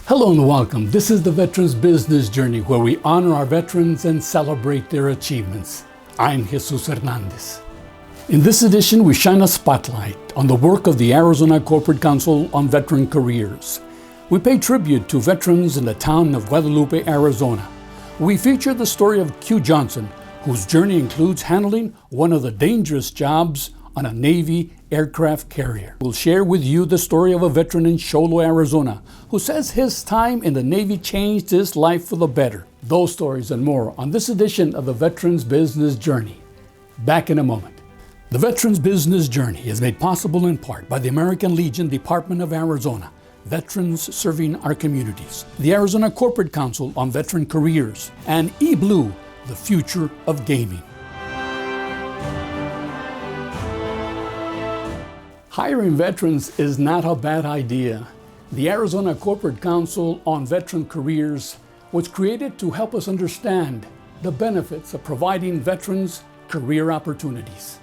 Hello and welcome. This is the Veterans Business Journey, where we honor our veterans and celebrate their achievements. I'm Jesus Hernandez. In this edition, we shine a spotlight on the work of the Arizona Corporate Council on Veteran Careers. We pay tribute to veterans in the town of Guadalupe, Arizona. We feature the story of Q Johnson, whose journey includes handling one of the dangerous jobs on a Navy aircraft carrier. We'll share with you the story of a veteran in Sholo, Arizona, who says his time in the Navy changed his life for the better. Those stories and more on this edition of the Veterans Business Journey. Back in a moment. The Veterans Business Journey is made possible in part by the American Legion Department of Arizona, veterans serving our communities, the Arizona Corporate Council on Veteran Careers, and eBlue, the future of gaming. Hiring veterans is not a bad idea. The Arizona Corporate Council on Veteran Careers was created to help us understand the benefits of providing veterans career opportunities.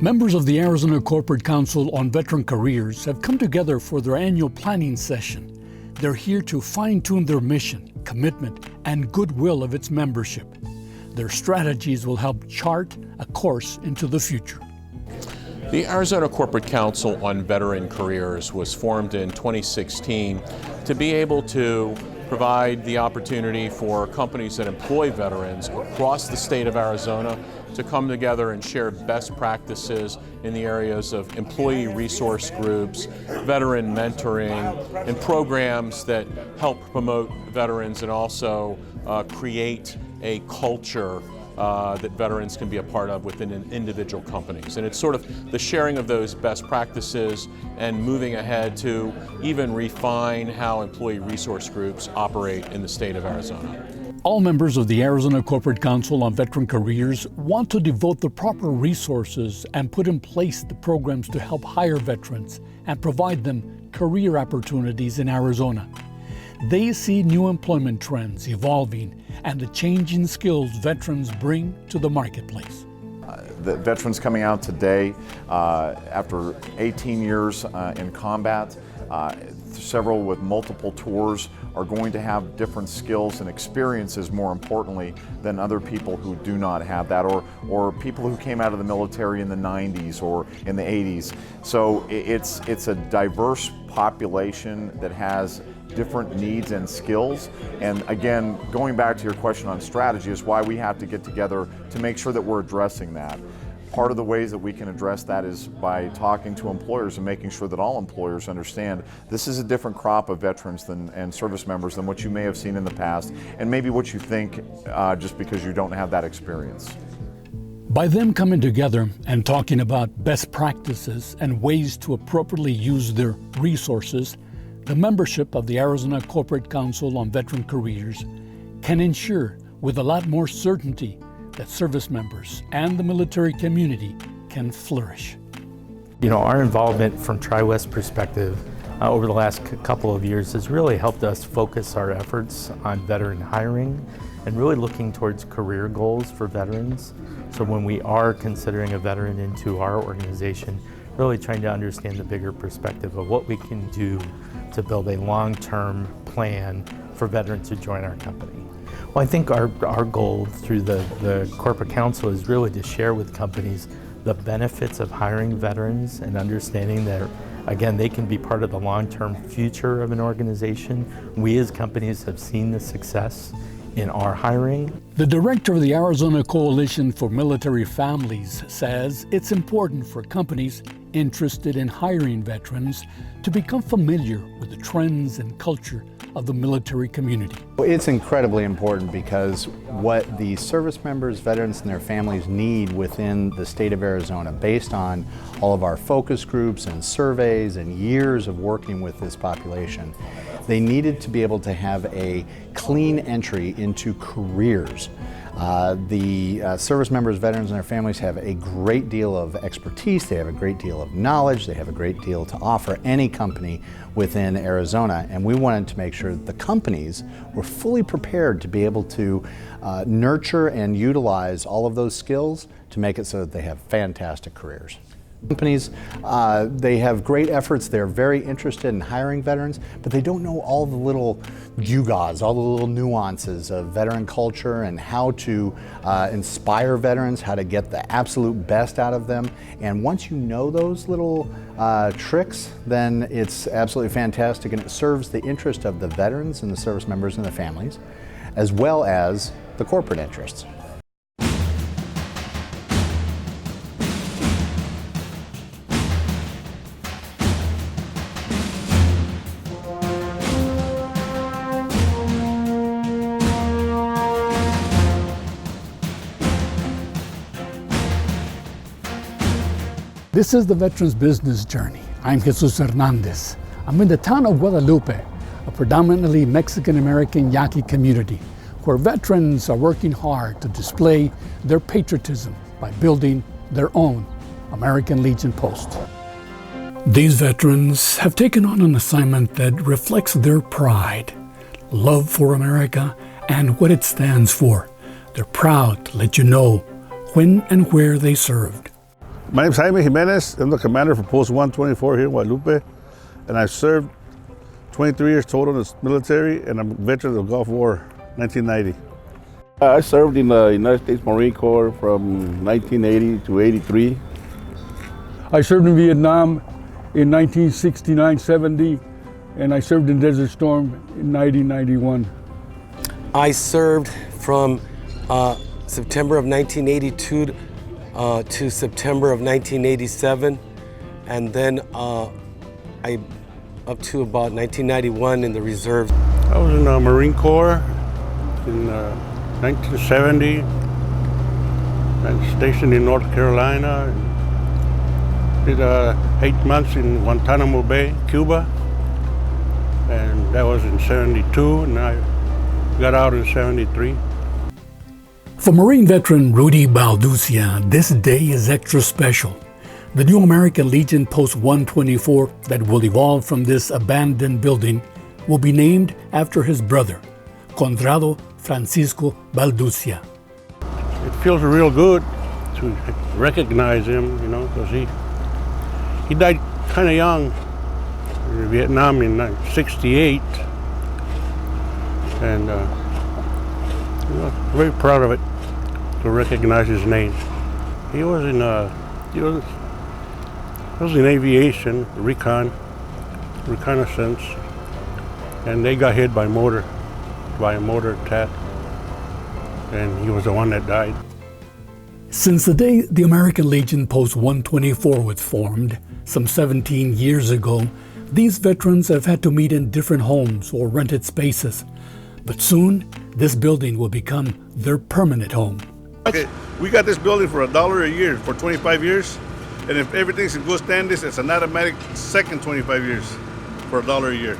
Members of the Arizona Corporate Council on Veteran Careers have come together for their annual planning session. They're here to fine-tune their mission, commitment, and goodwill of its membership. Their strategies will help chart a course into the future. The Arizona Corporate Council on Veteran Careers was formed in 2016 to be able to provide the opportunity for companies that employ veterans across the state of Arizona to come together and share best practices in the areas of employee resource groups, veteran mentoring, and programs that help promote veterans and also create a culture that veterans can be a part of within individual companies. And it's sort of the sharing of those best practices and moving ahead to even refine how employee resource groups operate in the state of Arizona. All members of the Arizona Corporate Council on Veteran Careers want to devote the proper resources and put in place the programs to help hire veterans and provide them career opportunities in Arizona. They see new employment trends evolving and the changing skills veterans bring to the marketplace. The veterans coming out today after 18 years in combat, several with multiple tours, are going to have different skills and experiences, more importantly, than other people who do not have that, or people who came out of the military in the 90s or in the 80s. So it's a diverse population that has different needs and skills. And again, going back to your question on strategy is why we have to get together to make sure that we're addressing that. Part of the ways that we can address that is by talking to employers and making sure that all employers understand this is a different crop of veterans and service members than what you may have seen in the past, and maybe what you think just because you don't have that experience. By them coming together and talking about best practices and ways to appropriately use their resources, the membership of the Arizona Corporate Council on Veteran Careers can ensure with a lot more certainty that service members and the military community can flourish. You know, our involvement from Tri-West perspective over the last couple of years has really helped us focus our efforts on veteran hiring and really looking towards career goals for veterans. So when we are considering a veteran into our organization, really trying to understand the bigger perspective of what we can do to build a long-term plan for veterans to join our company. Well, I think our goal through the Corporate Council is really to share with companies the benefits of hiring veterans and understanding that, again, they can be part of the long-term future of an organization. We as companies have seen the success in our hiring. The director of the Arizona Coalition for Military Families says it's important for companies interested in hiring veterans to become familiar with the trends and culture of the military community. It's incredibly important because what the service members, veterans, and their families need within the state of Arizona, based on all of our focus groups and surveys and years of working with this population, they needed to be able to have a clean entry into careers. The service members, veterans, and their families have a great deal of expertise, they have a great deal of knowledge, they have a great deal to offer any company within Arizona, and we wanted to make sure that the companies were fully prepared to be able to nurture and utilize all of those skills to make it so that they have fantastic careers. Companies, they have great efforts, they're very interested in hiring veterans, but they don't know all the little gewgaws, all the little nuances of veteran culture and how to inspire veterans, how to get the absolute best out of them. And once you know those little tricks, then it's absolutely fantastic, and it serves the interest of the veterans and the service members and their families, as well as the corporate interests. This is the Veterans Business Journey. I'm Jesus Hernandez. I'm in the town of Guadalupe, a predominantly Mexican-American Yaqui community, where veterans are working hard to display their patriotism by building their own American Legion post. These veterans have taken on an assignment that reflects their pride, love for America, and what it stands for. They're proud to let you know when and where they served. My name is Jaime Jimenez. I'm the commander for Post 124 here in Guadalupe, and I've served 23 years total in the military, and I'm a veteran of the Gulf War, 1990. I served in the United States Marine Corps from 1980 to 83. I served in Vietnam in 1969-70, and I served in Desert Storm in 1991. I served from September of 1982 to September of 1987, and then I up to about 1991 in the reserves. I was in the Marine Corps in 1970, and stationed in North Carolina. Did 8 months in Guantanamo Bay, Cuba, and that was in 72, and I got out in 73. For Marine veteran Rudy Balducia, this day is extra special. The new American Legion Post 124 that will evolve from this abandoned building will be named after his brother, Conrado Francisco Balducia. It feels real good to recognize him, you know, because he died kind of young in Vietnam in 68, and very proud of it to recognize his name. He was in aviation, reconnaissance, and they got hit by a motor attack, and he was the one that died. Since the day the American Legion Post 124 was formed, some 17 years ago, these veterans have had to meet in different homes or rented spaces. But soon, this building will become their permanent home. Okay, we got this building for $1 a year for 25 years, and if everything's in good standings, it's an automatic second 25 years for $1 a year.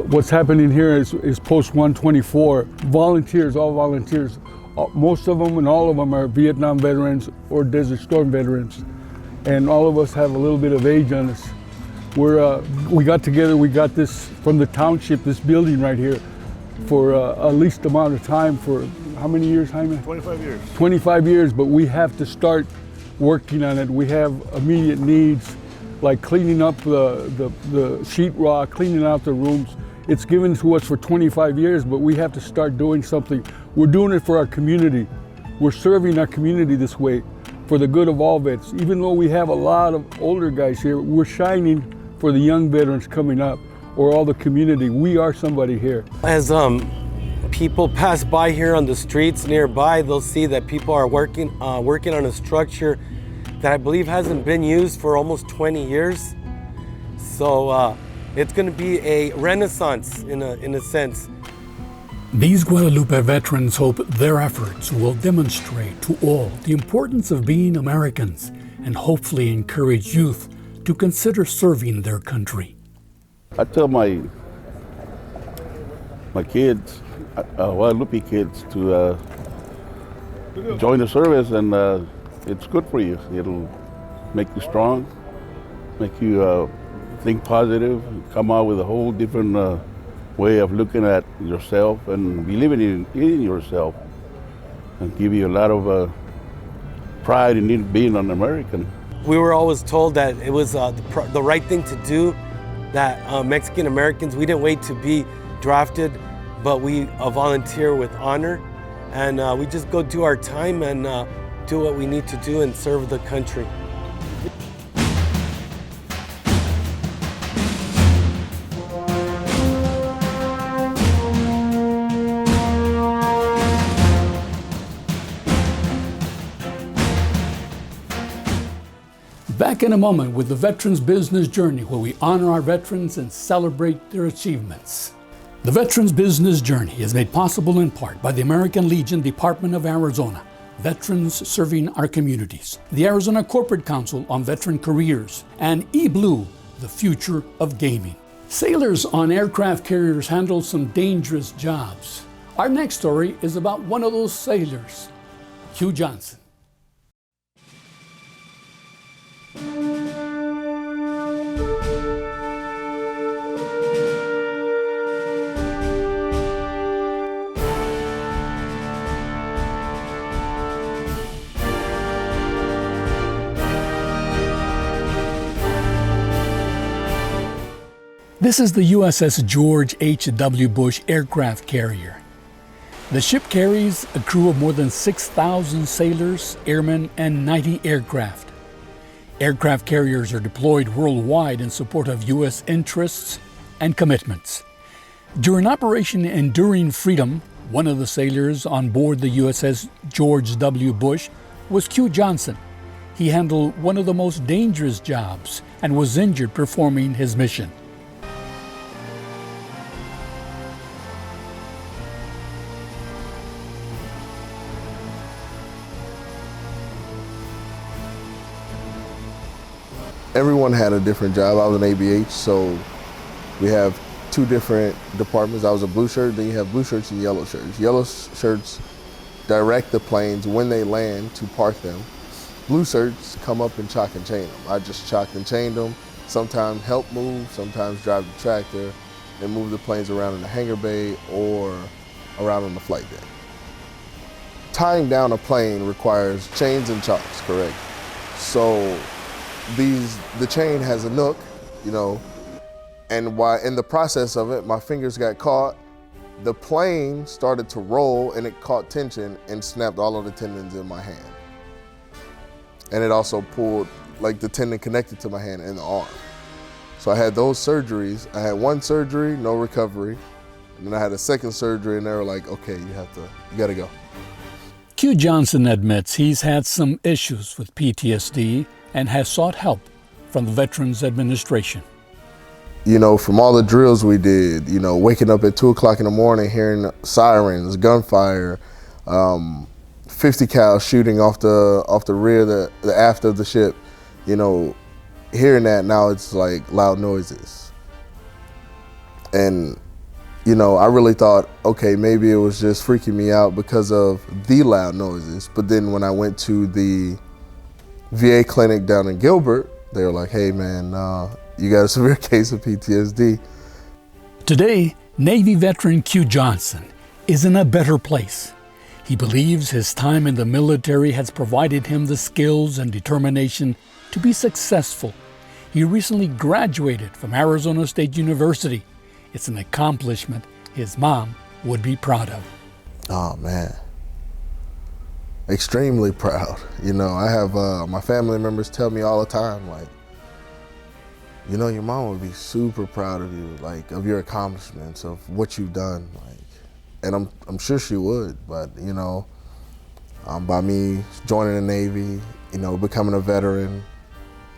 What's happening here is Post 124. Volunteers, all volunteers. Most of them and all of them are Vietnam veterans or Desert Storm veterans. And all of us have a little bit of age on us. We got together, we got this from the township, this building right here, for a least amount of time for how many years, Jaime? 25 years. 25 years, but we have to start working on it. We have immediate needs, like cleaning up the sheetrock, cleaning out the rooms. It's given to us for 25 years, but we have to start doing something. We're doing it for our community. We're serving our community this way for the good of all vets. Even though we have a lot of older guys here, we're shining for the young veterans coming up or all the community. We are somebody here. As people pass by here on the streets nearby, they'll see that people are working on a structure that I believe hasn't been used for almost 20 years. So it's going to be a renaissance in a sense. These Guadalupe veterans hope their efforts will demonstrate to all the importance of being Americans and hopefully encourage youth to consider serving their country. I tell my kids, Guadalupe kids, to join the service, and it's good for you. It'll make you strong, make you think positive, come out with a whole different way of looking at yourself and believing in yourself, and give you a lot of pride in being an American. We were always told that it was the right thing to do, that Mexican Americans, we didn't wait to be drafted, but we volunteer with honor, and we just go do our time and do what we need to do and serve the country. Back in a moment with the Veterans Business Journey, where we honor our veterans and celebrate their achievements. The Veterans Business Journey is made possible in part by the American Legion Department of Arizona, veterans serving our communities, the Arizona Corporate Council on Veteran Careers, and eBlue, the future of gaming. Sailors on aircraft carriers handle some dangerous jobs. Our next story is about one of those sailors, Hugh Johnson. This is the USS George H.W. Bush aircraft carrier. The ship carries a crew of more than 6,000 sailors, airmen, and 90 aircraft. Aircraft carriers are deployed worldwide in support of U.S. interests and commitments. During Operation Enduring Freedom, one of the sailors on board the USS George W. Bush was Hugh Johnson. He handled one of the most dangerous jobs and was injured performing his mission. Everyone had a different job. I was an ABH, so we have two different departments. I was a blue shirt, then you have blue shirts and yellow shirts. Yellow shirts direct the planes when they land to park them. Blue shirts come up and chalk and chain them. I just chalked and chained them, sometimes help move, sometimes drive the tractor, and move the planes around in the hangar bay or around on the flight deck. Tying down a plane requires chains and chalks, correct? So the chain has a nook, and while in the process of it, my fingers got caught. The plane started to roll and it caught tension and snapped all of the tendons in my hand. And it also pulled, like the tendon connected to my hand and the arm. So I had those surgeries. I had one surgery, no recovery. And then I had a second surgery and they were like, okay, you gotta go. Hugh Johnson admits he's had some issues with PTSD and has sought help from the Veterans Administration. From all the drills we did, waking up at 2 o'clock in the morning, hearing sirens, gunfire, 50 cal shooting off the rear, the aft of the ship, hearing that now it's like loud noises. And, I really thought, okay, maybe it was just freaking me out because of the loud noises. But then when I went to the VA clinic down in Gilbert, they were like, hey man, you got a severe case of PTSD. Today, Navy veteran Hugh Johnson is in a better place. He believes his time in the military has provided him the skills and determination to be successful. He recently graduated from Arizona State University. It's an accomplishment his mom would be proud of. Oh man. Extremely proud. I have my family members tell me all the time, like, your mom would be super proud of you, like, of your accomplishments, of what you've done, like, and I'm sure she would, but by me joining the Navy, becoming a veteran,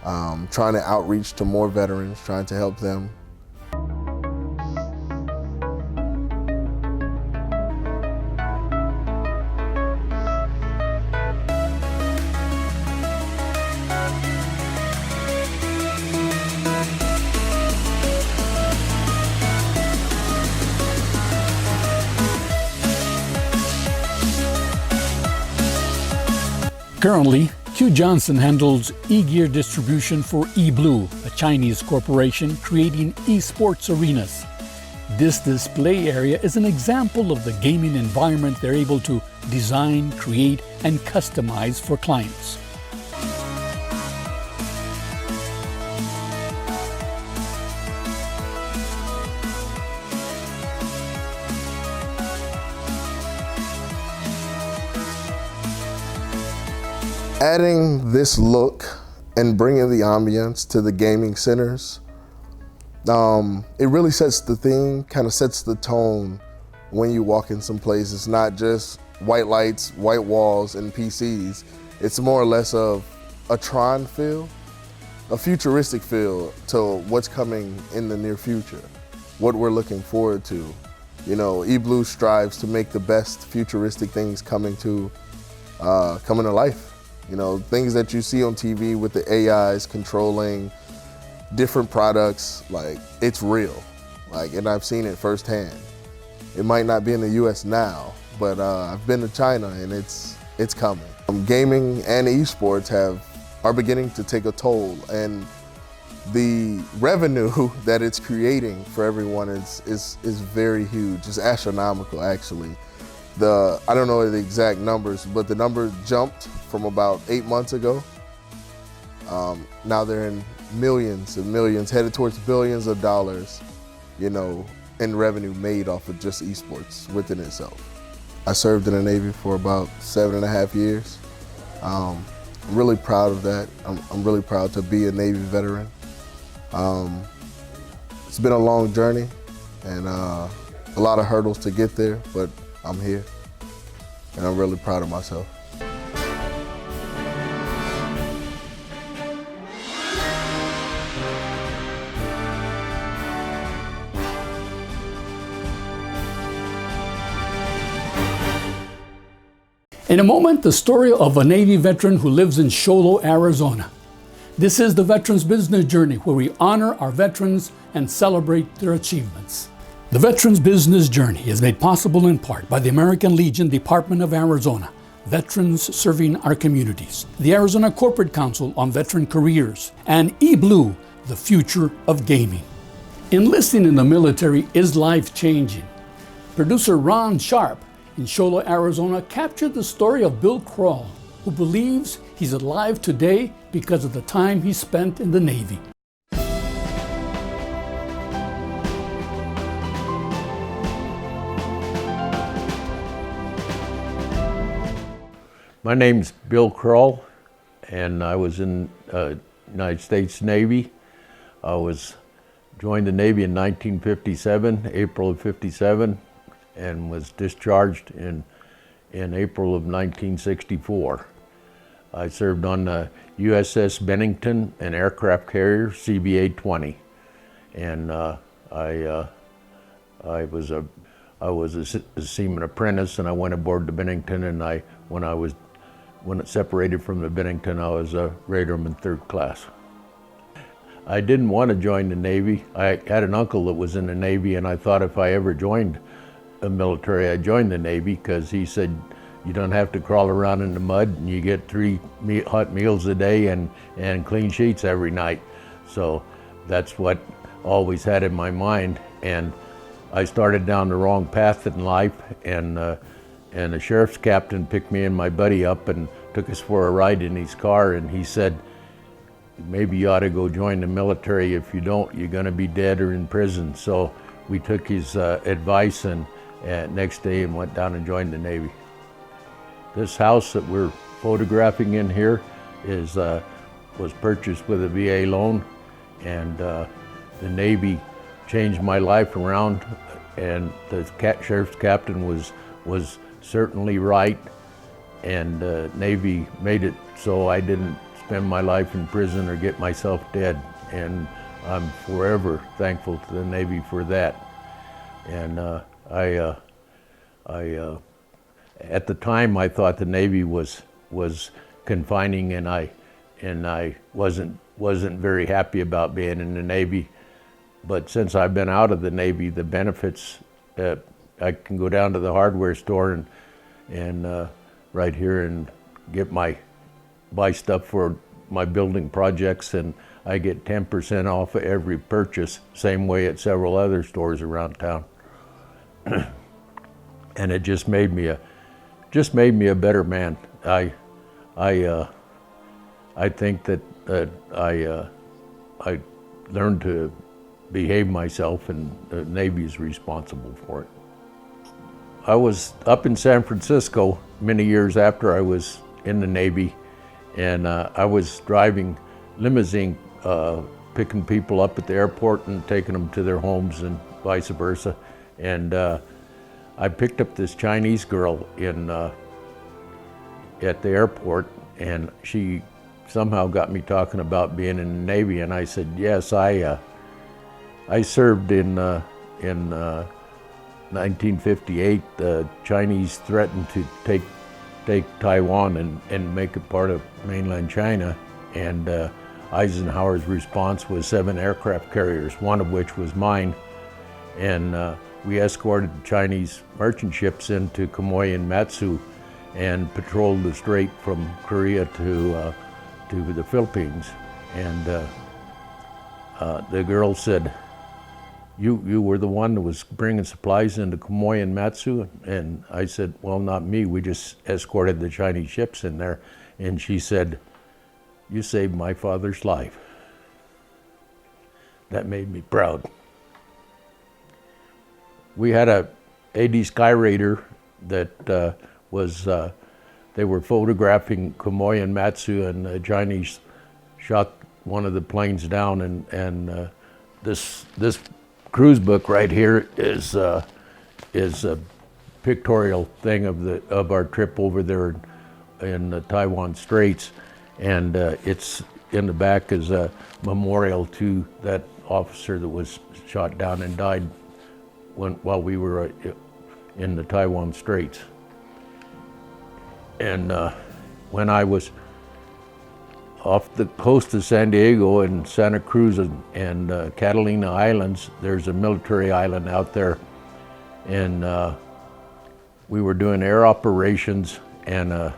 trying to outreach to more veterans, trying to help them. Currently, Q Johnson handles e-gear distribution for eBlue, a Chinese corporation creating esports arenas. This display area is an example of the gaming environment they're able to design, create, and customize for clients. Adding this look and bringing the ambience to the gaming centers, it really sets the theme, kind of sets the tone when you walk in some place. It's not just white lights, white walls, and PCs. It's more or less of a Tron feel, a futuristic feel to what's coming in the near future, what we're looking forward to. You know, eBlue strives to make the best futuristic things coming to life. You know, things that you see on TV with the AIs controlling different products, like, it's real. Like, and I've seen it firsthand. It might not be in the US now, but I've been to China and it's coming. Gaming and esports are beginning to take a toll, and the revenue that it's creating for everyone is very huge. It's astronomical, actually. I don't know the exact numbers, but the number jumped from about 8 months ago. Now they're in millions and millions, headed towards billions of dollars, you know, in revenue made off of just esports within itself. I served in the Navy for about 7.5 years. I'm really proud of that. I'm really proud to be a Navy veteran. It's been a long journey and a lot of hurdles to get there, but I'm here, and I'm really proud of myself. In a moment, the story of a Navy veteran who lives in Sholo, Arizona. This is the Veterans Business Journey, where we honor our veterans and celebrate their achievements. The Veterans Business Journey is made possible in part by the American Legion Department of Arizona, veterans serving our communities, the Arizona Corporate Council on Veteran Careers, and eBlue, the future of gaming. Enlisting in the military is life-changing. Producer Ron Sharp in Sholo, Arizona captured the story of Bill Kroll, who believes he's alive today because of the time he spent in the Navy. My name's Bill Kroll, and I was in United States Navy. I joined the Navy in 1957, April of '57, and was discharged in April of 1964. I served on the USS Bennington, an aircraft carrier, CBA-20, and I was a seaman apprentice, and I went aboard the Bennington, and when it separated from the Bennington, I was a radarman 3rd class. I didn't want to join the Navy. I had an uncle that was in the Navy, and I thought if I ever joined the military, I'd join the Navy, because he said you don't have to crawl around in the mud, and you get 3 hot meals a day and clean sheets every night. So that's what I always had in my mind. And I started down the wrong path in life, and the sheriff's captain picked me and my buddy up and took us for a ride in his car, and he said, maybe you ought to go join the military. If you don't, you're going to be dead or in prison. So we took his advice, and next day and went down and joined the Navy. This house that we're photographing in here was purchased with a VA loan, and the Navy changed my life around, and the sheriff's captain was certainly right, and Navy made it so I didn't spend my life in prison or get myself dead, and I'm forever thankful to the Navy for that. And at the time, I thought the Navy was confining, and I wasn't very happy about being in the Navy. But since I've been out of the Navy, the benefits, I can go down to the hardware store and right here and get my buy stuff for my building projects, and I get 10% off of every purchase, same way at several other stores around town. And it just made me a better man. I think that I learned to behave myself, and the Navy is responsible for it. I was up in San Francisco many years after I was in the Navy, and I was driving limousine, picking people up at the airport and taking them to their homes and vice versa. And I picked up this Chinese girl at the airport, and she somehow got me talking about being in the Navy, and I said, yes, I served in 1958. The Chinese threatened to take Taiwan and make it part of mainland China, and Eisenhower's response was 7 aircraft carriers, one of which was mine, and we escorted Chinese merchant ships into Quemoy and Matsu and patrolled the strait from Korea to the Philippines. And the girl said, you were the one that was bringing supplies into Quemoy and Matsu? And I said, well, not me, we just escorted the Chinese ships in there. And she said, you saved my father's life. That made me proud. We had a AD Skyraider that they were photographing Quemoy and Matsu, and the Chinese shot one of the planes down, and this cruise book right here is a pictorial thing of our trip over there in the Taiwan Straits, and it's in the back as a memorial to that officer that was shot down and died while we were in the Taiwan Straits. And when I was off the coast of San Diego and Santa Cruz and Catalina Islands, there's a military island out there, and we were doing air operations, and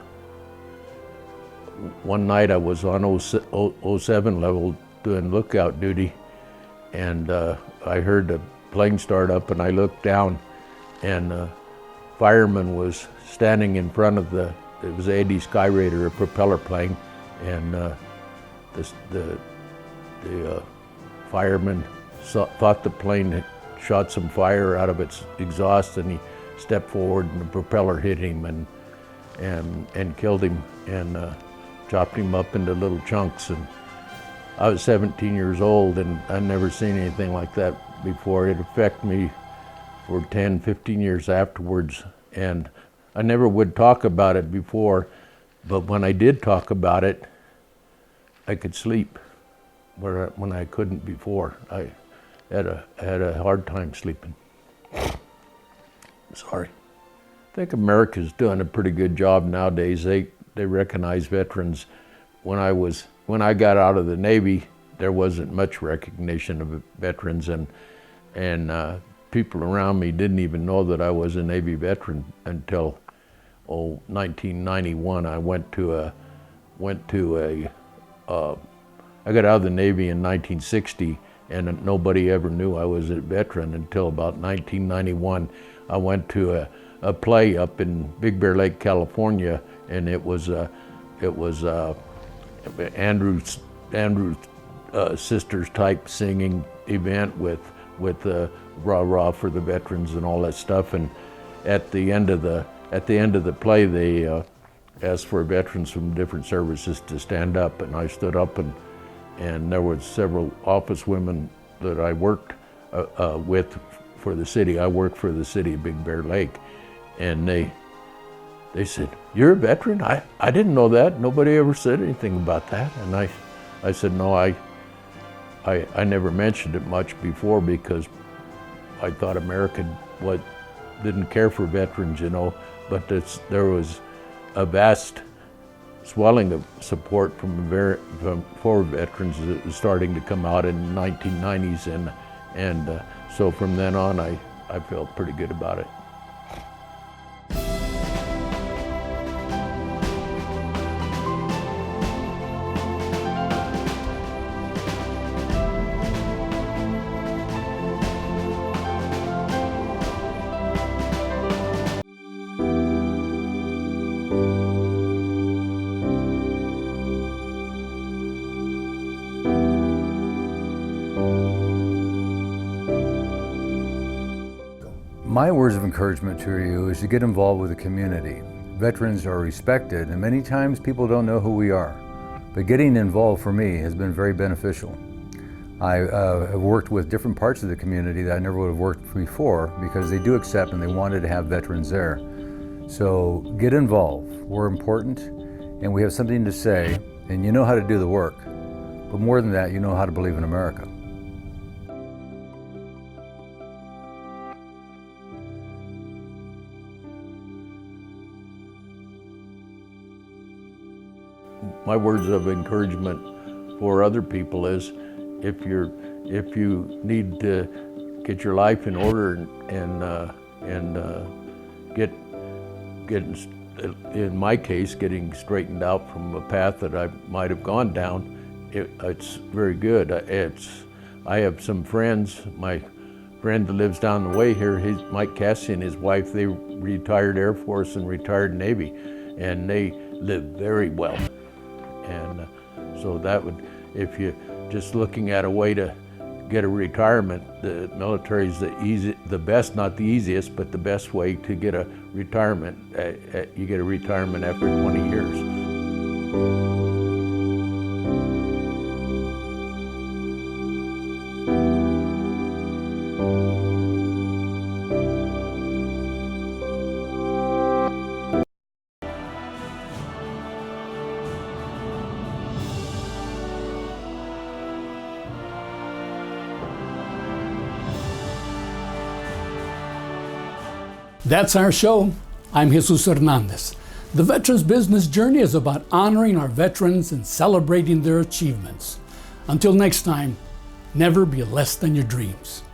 one night I was on 07 level doing lookout duty, and I heard the plane start up, and I looked down, and a fireman was standing in front of it was AD Skyraider, a propeller plane, and the fireman thought the plane had shot some fire out of its exhaust, and he stepped forward, and the propeller hit him and killed him, and chopped him up into little chunks. And I was 17 years old, and I'd never seen anything like that before. It affected me for 10, 15 years afterwards, and I never would talk about it before, but when I did talk about it, I could sleep, when I couldn't before. I had a hard time sleeping. Sorry. I think America's doing a pretty good job nowadays. They recognize veterans. When I got out of the Navy, there wasn't much recognition of veterans, and people around me didn't even know that I was a Navy veteran until 1991. I I got out of the Navy in 1960, and nobody ever knew I was a veteran until about 1991. I went to a play up in Big Bear Lake, California, and it was Andrew's sisters type singing event with rah rah for the veterans and all that stuff. And at the end of the play, they asked for veterans from different services to stand up, and I stood up, and there was several office women that I worked with for the city. I worked for the city of Big Bear Lake, and they said, "You're a veteran?" I didn't know that. Nobody ever said anything about that. And I said, no, I never mentioned it much before, because I thought America didn't care for veterans, but there was a vast swelling of support for veterans that was starting to come out in the 1990s, and so from then on I felt pretty good about it. My words of encouragement to you is to get involved with the community. Veterans are respected, and many times people don't know who we are. But getting involved for me has been very beneficial. I have worked with different parts of the community that I never would have worked before because they do accept and they wanted to have veterans there. So get involved. We're important and we have something to say, and you know how to do the work. But more than that, you know how to believe in America. My words of encouragement for other people is if you need to get your life in order and get in my case getting straightened out from a path that I might have gone down, it's very good. I have some friends. My friend that lives down the way here, Mike Cassie and his wife, they retired Air Force and retired Navy, and they live very well. And so that would, if you're just looking at a way to get a retirement, the military is the best, not the easiest, but the best way to get a retirement. You get a retirement after 20 years. That's our show. I'm Jesus Hernandez. The Veterans Business Journey is about honoring our veterans and celebrating their achievements. Until next time, never be less than your dreams.